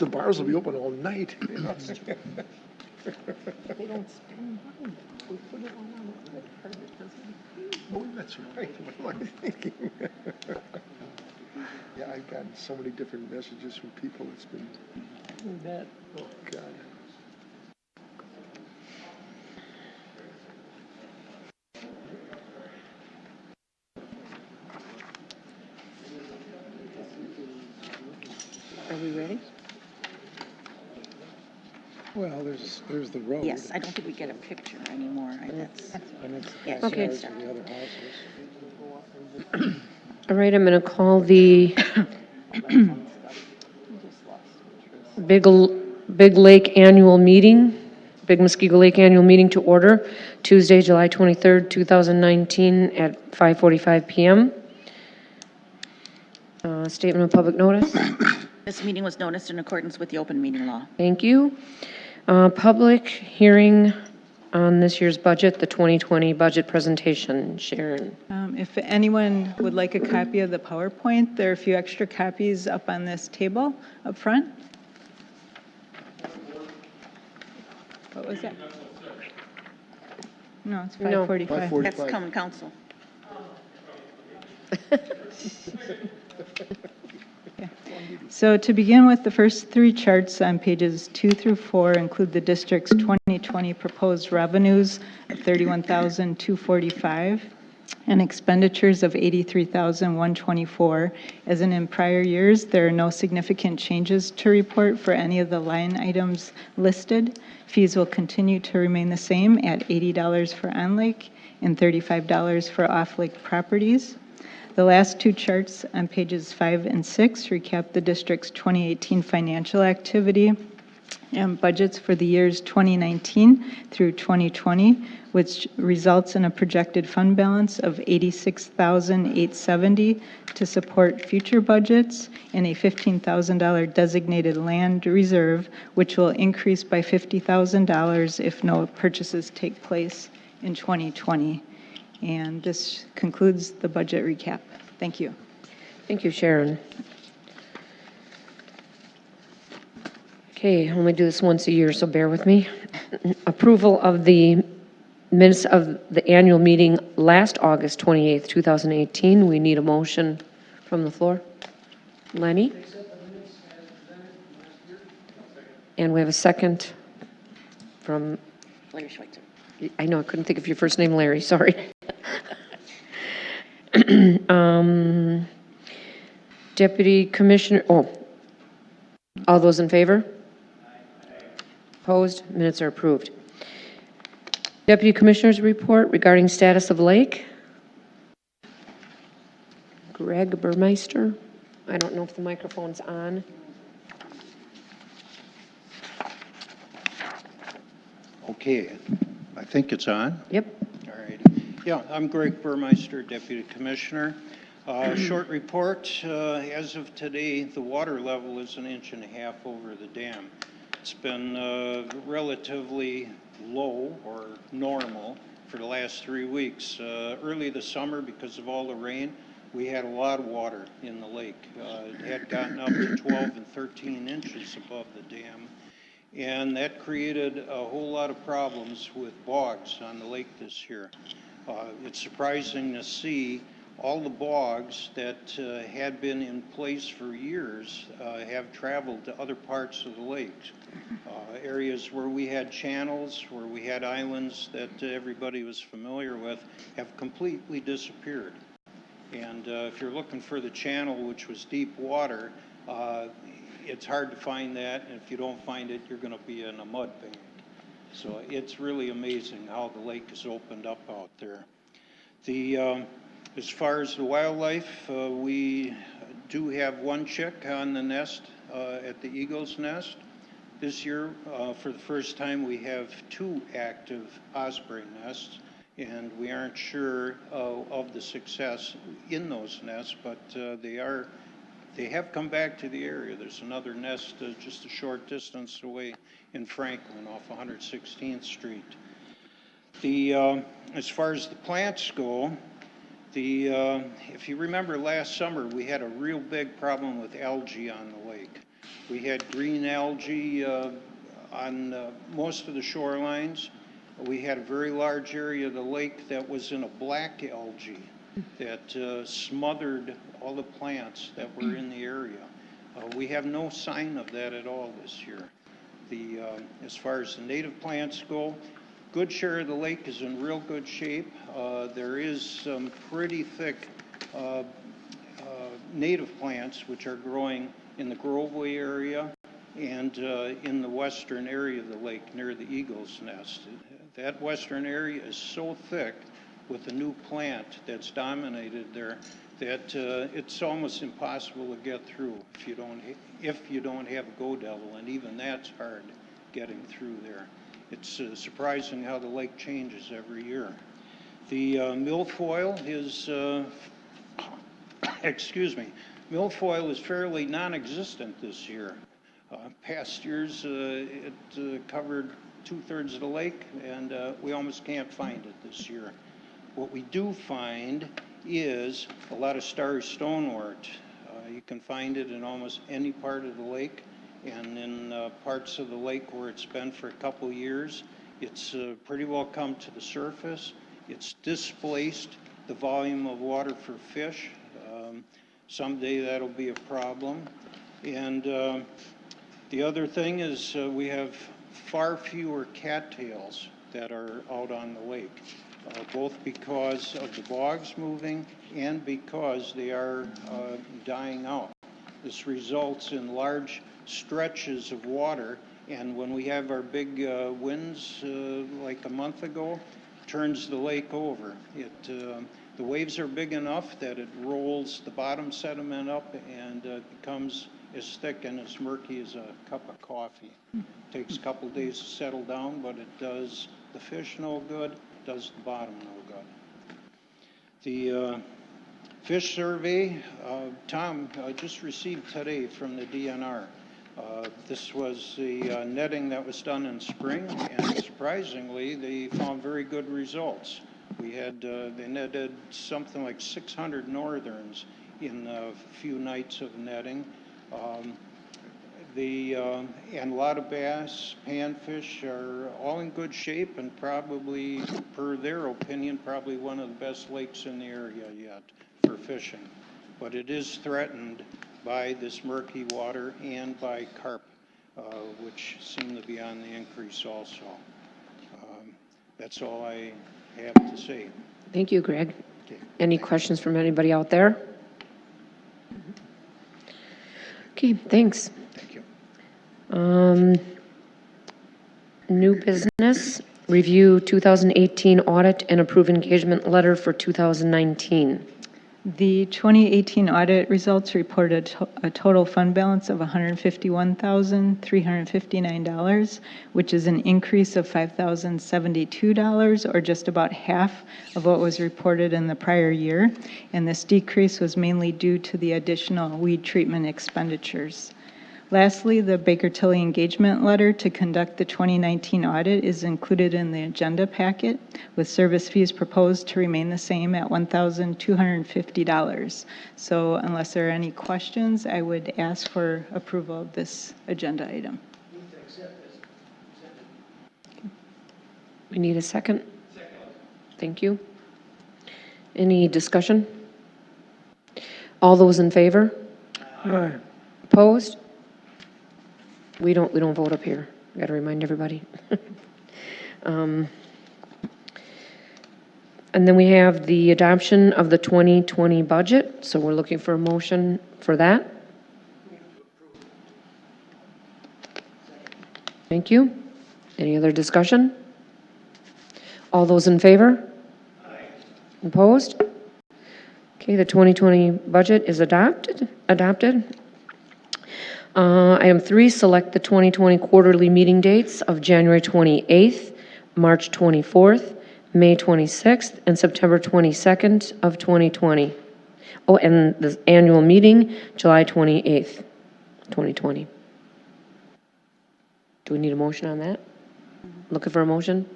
the bars will be open all night. They don't spend money. We put it on our credit card, it doesn't. Oh, that's right. What am I thinking? Yeah, I've gotten so many different messages from people. It's been, That, oh, God. Are we ready? Well, there's the road. Yes, I don't think we get a picture anymore. That's, And it's yeah, Okay. backyards of the other houses. All right, I'm going to call the Big Lake Annual Meeting, Big Muskego Lake Annual Meeting to order, Tuesday, July 23rd, 2019 at 5:45 p.m. Statement of public notice. this meeting was noticed in accordance with the open meeting law. Thank you. Public hearing on this year's budget, the 2020 budget presentation. Sharon. If anyone would like a copy of the PowerPoint, there are a few extra copies up on this table up front. What was that? No, it's 5:45. 5:45. That's common council. So to begin with, the first three charts on pages 2 through 4 include the district's 2020 proposed revenues of $31,245 and expenditures of $83,124. As in prior years, there are no significant changes to report for any of the line items listed. Fees will continue to remain the same at $80 for on-lake and $35 for off-lake properties. The last two charts on pages 5 and 6 recap the district's 2018 financial activity and budgets for the years 2019 through 2020, which results in a projected fund balance of $86,870 to support future budgets and a $15,000 designated land reserve, which will increase by $50,000 if no purchases take place in 2020. And this concludes the budget recap. Thank you. Thank you, Sharon. Okay, I only do this once a year, so bear with me. Approval of the minutes of the annual meeting last August 28th, 2018. We need a motion from the floor. Lenny? And we have a second from, Larry Schweitzer. I know, I couldn't think of your first name, Larry, sorry. Deputy Commissioner, all those in favor? Opposed? Minutes are approved. Deputy Commissioner's report regarding status of lake. Greg Burmeister. I don't know if the microphone's on. Okay, I think it's on. Yep. All right. Yeah, I'm Greg Burmeister, Deputy Commissioner. Short report, as of today, the water level is 1.5 inches over the dam. It's been relatively low or normal for the last 3 weeks. Early this summer, because of all the rain, we had a lot of water in the lake. It had gotten up to 12 and 13 inches above the dam. And that created a whole lot of problems with bogs on the lake this year. It's surprising to see all the bogs that had been in place for years have traveled to other parts of the lake. Areas where we had channels, where we had islands that everybody was familiar with, have completely disappeared. And if you're looking for the channel, which was deep water, it's hard to find that, and if you don't find it, you're going to be in a mud bank. So it's really amazing how the lake is opened up out there. As far as the wildlife, we do have one chick on the nest at the Eagle's Nest. This year, for the first time, we have 2 active osprey nests, and we aren't sure of the success in those nests, but they have come back to the area. There's another nest just a short distance away in Franklin off 116th Street. As far as the plants go, if you remember last summer, we had a real big problem with algae on the lake. We had green algae on most of the shorelines. We had a very large area of the lake that was in a black algae that smothered all the plants that were in the area. We have no sign of that at all this year. As far as the native plants go, good share of the lake is in real good shape. There is some pretty thick native plants which are growing in the Groveway area and in the western area of the lake near the Eagle's Nest. That western area is so thick with the new plant that's dominated there that it's almost impossible to get through if you don't have a go devil, and even that's hard getting through there. It's surprising how the lake changes every year. The milfoil is, excuse me, milfoil is fairly non-existent this year. Past years, it covered 2/3 of the lake, and we almost can't find it this year. What we do find is a lot of starry stonewort. You can find it in almost any part of the lake, and in parts of the lake where it's been for a couple years, it's pretty well come to the surface. It's displaced the volume of water for fish. Someday that'll be a problem. And the other thing is we have far fewer cattails that are out on the lake, both because of the bogs moving and because they are dying out. This results in large stretches of water, and when we have our big winds like a month ago, turns the lake over. The waves are big enough that it rolls the bottom sediment up and becomes as thick and as murky as a cup of coffee. Takes a couple of days to settle down, but it does the fish no good, does the bottom no good. The fish survey, Tom just received today from the DNR. This was the netting that was done in spring, and surprisingly, they found very good results. We had, they netted something like 600 northerns in a few nights of netting. And a lot of bass, panfish are all in good shape, and probably, per their opinion, probably one of the best lakes in the area yet for fishing. But it is threatened by this murky water and by carp, which seem to be on the increase also. That's all I have to say. Thank you, Greg. Okay. Any questions from anybody out there? Okay, thanks. Thank you. New business, review 2018 audit and approve engagement letter for 2019. The 2018 audit results reported a total fund balance of $151,359, which is an increase of $5,072, or just about half of what was reported in the prior year. And this decrease was mainly due to the additional weed treatment expenditures. Lastly, the Baker Tilly engagement letter to conduct the 2019 audit is included in the agenda packet, with service fees proposed to remain the same at $1,250. So unless there are any questions, I would ask for approval of this agenda item. We need a second. Thank you. Any discussion? All those in favor? Aye. Opposed? We don't vote up here. Got to remind everybody. And then we have the adoption of the 2020 budget. So we're looking for a motion for that. Thank you. Any other discussion? All those in favor? Opposed? Okay, the 2020 budget is adopted. Item 3, select the 2020 quarterly meeting dates of January 28th, March 24th, May 26th, and September 22nd of 2020. Oh, and the annual meeting, July 28th, 2020. Do we need a motion on that? Looking for a motion?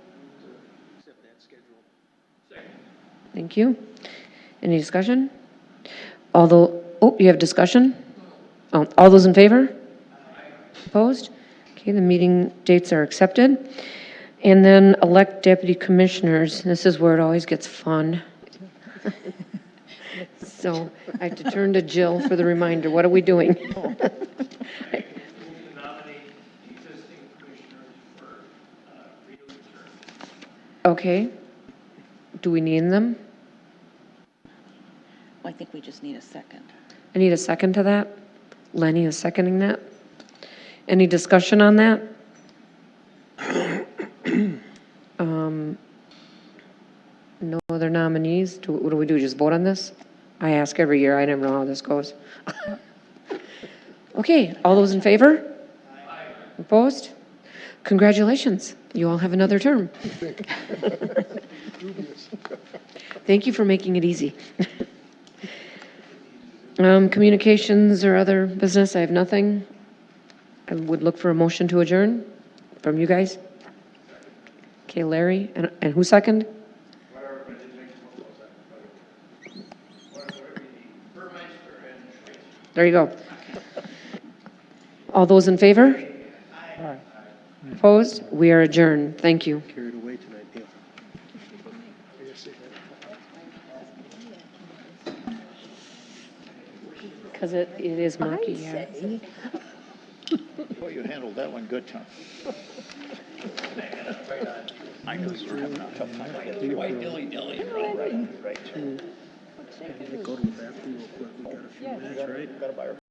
Thank you. Any discussion? You have discussion? All those in favor? Opposed? Okay, the meeting dates are accepted. And then elect deputy commissioners. This is where it always gets fun. So I have to turn to Jill for the reminder. What are we doing? Okay. Do we name them? Well, I think we just need a second. I need a second to that. Lenny is seconding that. Any discussion on that? No other nominees? What do we do, just vote on this? I ask every year, I never know how this goes. Okay, all those in favor? Opposed? Congratulations, you all have another term. Thank you for making it easy. Communications or other business, I have nothing. I would look for a motion to adjourn from you guys. Okay, Larry, and who second? There you go. All those in favor? Opposed? We are adjourned. Thank you. Carried away tonight, Neil. Because it is murky, yeah. Boy, you handled that one good, Tom. I knew you were having a tough time. Why dilly-dilly? Right. Go to the bathroom real quick. We got a few minutes, right? Gotta buy her